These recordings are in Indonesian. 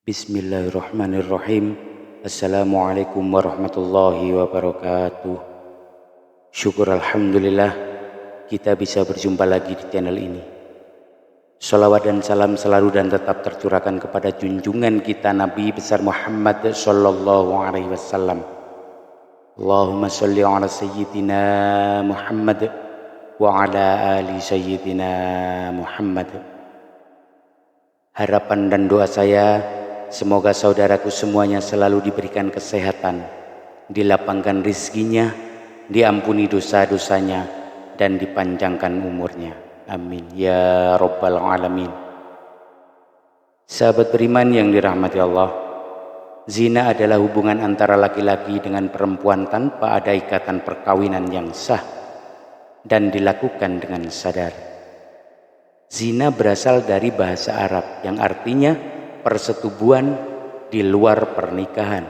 Bismillahirrahmanirrahim. Assalamualaikum warahmatullahi wabarakatuh. Syukur alhamdulillah kita bisa berjumpa lagi di channel ini. Salawat dan salam selalu dan tetap tercurahkan kepada junjungan kita Nabi besar Muhammad sallallahu alaihi wasallam. Allahumma sholli ala sayyidina Muhammad wa ala ali sayyidina Muhammad. Harapan dan doa saya, semoga saudaraku semuanya selalu diberikan kesehatan, dilapangkan rizkinya, diampuni dosa-dosanya, dan dipanjangkan umurnya. Amin ya rabbal alamin. Sahabat beriman yang dirahmati Allah, zina adalah hubungan antara laki-laki dengan perempuan tanpa ada ikatan perkawinan yang sah dan dilakukan dengan sadar. Zina berasal dari bahasa Arab yang artinya persetubuhan di luar pernikahan.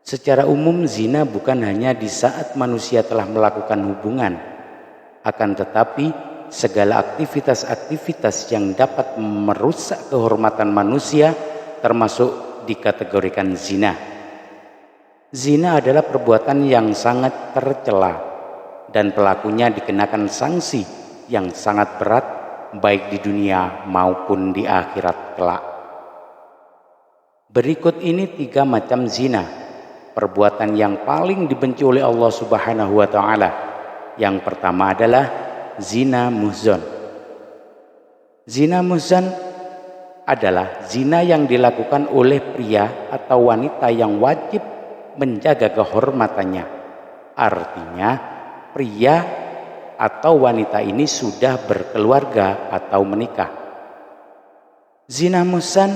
Secara umum zina bukan hanya di saat manusia telah melakukan hubungan, akan tetapi segala aktivitas-aktivitas yang dapat merusak kehormatan manusia termasuk dikategorikan zina. Zina adalah perbuatan yang sangat tercela dan pelakunya dikenakan sanksi yang sangat berat baik di dunia maupun di akhirat kelak. Berikut ini 3 macam zina, perbuatan yang paling dibenci oleh Allah Subhanahu wa taala. Yang pertama adalah zina muhzon. Zina muhzon adalah zina yang dilakukan oleh pria atau wanita yang wajib menjaga kehormatannya. Artinya pria atau wanita ini sudah berkeluarga atau menikah. Zina muhsan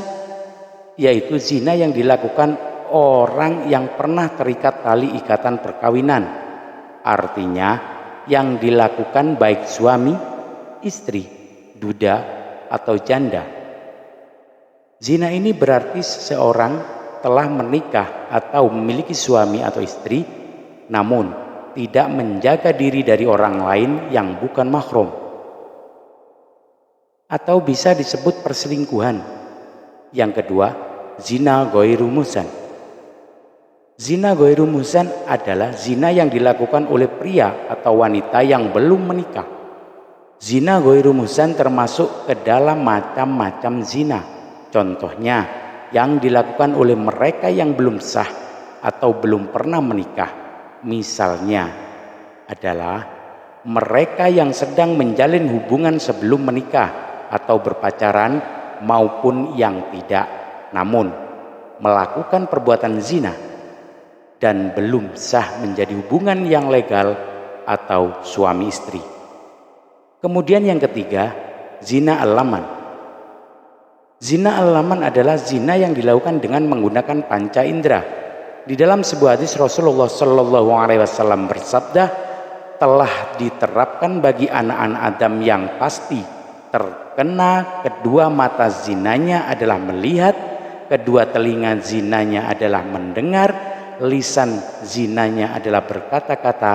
yaitu zina yang dilakukan orang yang pernah terikat tali ikatan perkawinan. Artinya yang dilakukan baik suami, istri, duda, atau janda. Zina ini berarti seseorang telah menikah atau memiliki suami atau istri, namun tidak menjaga diri dari orang lain yang bukan mahram, atau bisa disebut perselingkuhan. Yang kedua, zina ghairu muhsan. Zina ghairu muhsan adalah zina yang dilakukan oleh pria atau wanita yang belum menikah. Zina ghairu muhsan termasuk ke dalam macam-macam zina. Contohnya yang dilakukan oleh mereka yang belum sah atau belum pernah menikah. Misalnya adalah mereka yang sedang menjalin hubungan sebelum menikah atau berpacaran maupun yang tidak, namun melakukan perbuatan zina dan belum sah menjadi hubungan yang legal atau suami istri. Kemudian yang ketiga, zina al-laman. Zina al-laman adalah zina yang dilakukan dengan menggunakan panca indera. Di dalam sebuah hadis Rasulullah Shallallahu Alaihi Wasallam bersabda, telah diterapkan bagi anak-anak Adam yang pasti terkena kedua mata zinanya adalah melihat, kedua telinga zinanya adalah mendengar, lisan zinanya adalah berkata-kata,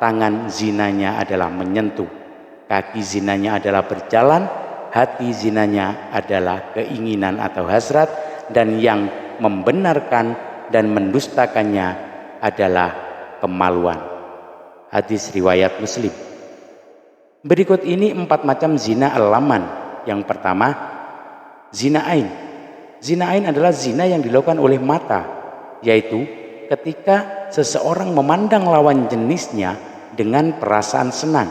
tangan zinanya adalah menyentuh, kaki zinanya adalah berjalan, hati zinanya adalah keinginan atau hasrat, dan yang membenarkan dan mendustakannya adalah kemaluan. Hadis riwayat Muslim. Berikut ini 4 macam zina al-laman. Yang pertama, zina ain. Zina ain adalah zina yang dilakukan oleh mata, yaitu ketika seseorang memandang lawan jenisnya dengan perasaan senang.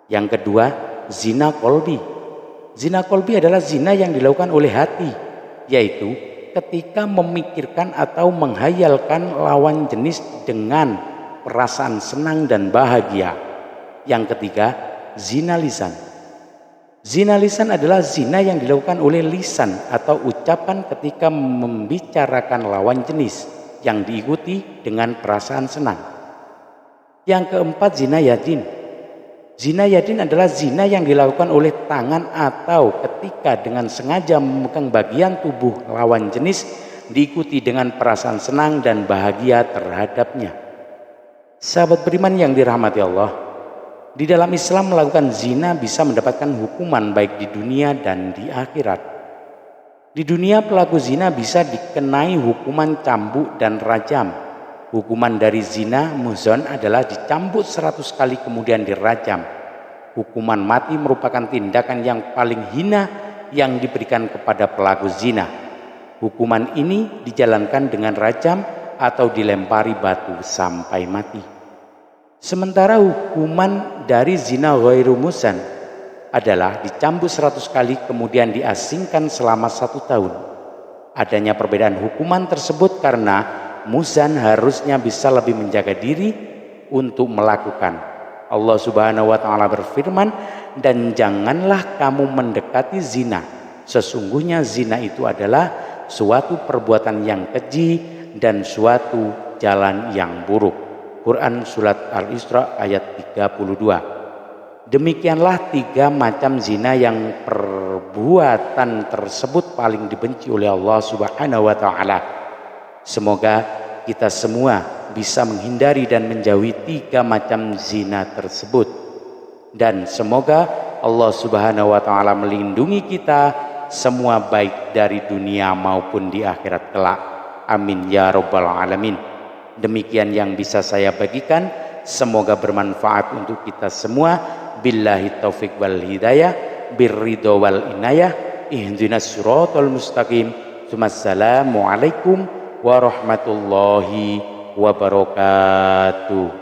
Yang kedua, zina kolbi. Zina kolbi adalah zina yang dilakukan oleh hati, yaitu ketika memikirkan atau menghayalkan lawan jenis dengan perasaan senang dan bahagia. Yang ketiga, zina lisan. Zina lisan adalah zina yang dilakukan oleh lisan atau ucapan ketika membicarakan lawan jenis yang diikuti dengan perasaan senang. Yang keempat, zina yadin. Zina yadin adalah zina yang dilakukan oleh tangan atau ketika dengan sengaja memegang bagian tubuh lawan jenis diikuti dengan perasaan senang dan bahagia terhadapnya. Sahabat beriman yang dirahmati Allah, di dalam Islam melakukan zina bisa mendapatkan hukuman baik di dunia dan di akhirat. Di dunia pelaku zina bisa dikenai hukuman cambuk dan rajam. Hukuman dari zina muhsan adalah dicambuk 100 kali kemudian dirajam. Hukuman mati merupakan tindakan yang paling hina yang diberikan kepada pelaku zina. Hukuman ini dijalankan dengan rajam atau dilempari batu sampai mati. Sementara hukuman dari zina ghairu muhsan adalah dicambuk 100 kali kemudian diasingkan selama 1 tahun. Adanya perbedaan hukuman tersebut karena muhsan harusnya bisa lebih menjaga diri untuk melakukan. Allah Subhanahu wa taala berfirman, dan janganlah kamu mendekati zina. Sesungguhnya zina itu adalah suatu perbuatan yang keji dan suatu jalan yang buruk. Quran surat Al-Isra ayat 32. Demikianlah 3 macam zina yang perbuatan tersebut paling dibenci oleh Allah Subhanahu wa taala. Semoga kita semua bisa menghindari dan menjauhi 3 macam zina tersebut. Dan semoga Allah Subhanahu wa taala melindungi kita semua baik dari dunia maupun di akhirat kelak. Amin ya rabbal alamin. Demikian yang bisa saya bagikan, semoga bermanfaat untuk kita semua. Billahi taufik wal hidayah, birridho wal inayah, ihdinas siratal mustaqim. Assalamualaikum warahmatullahi wabarakatuh.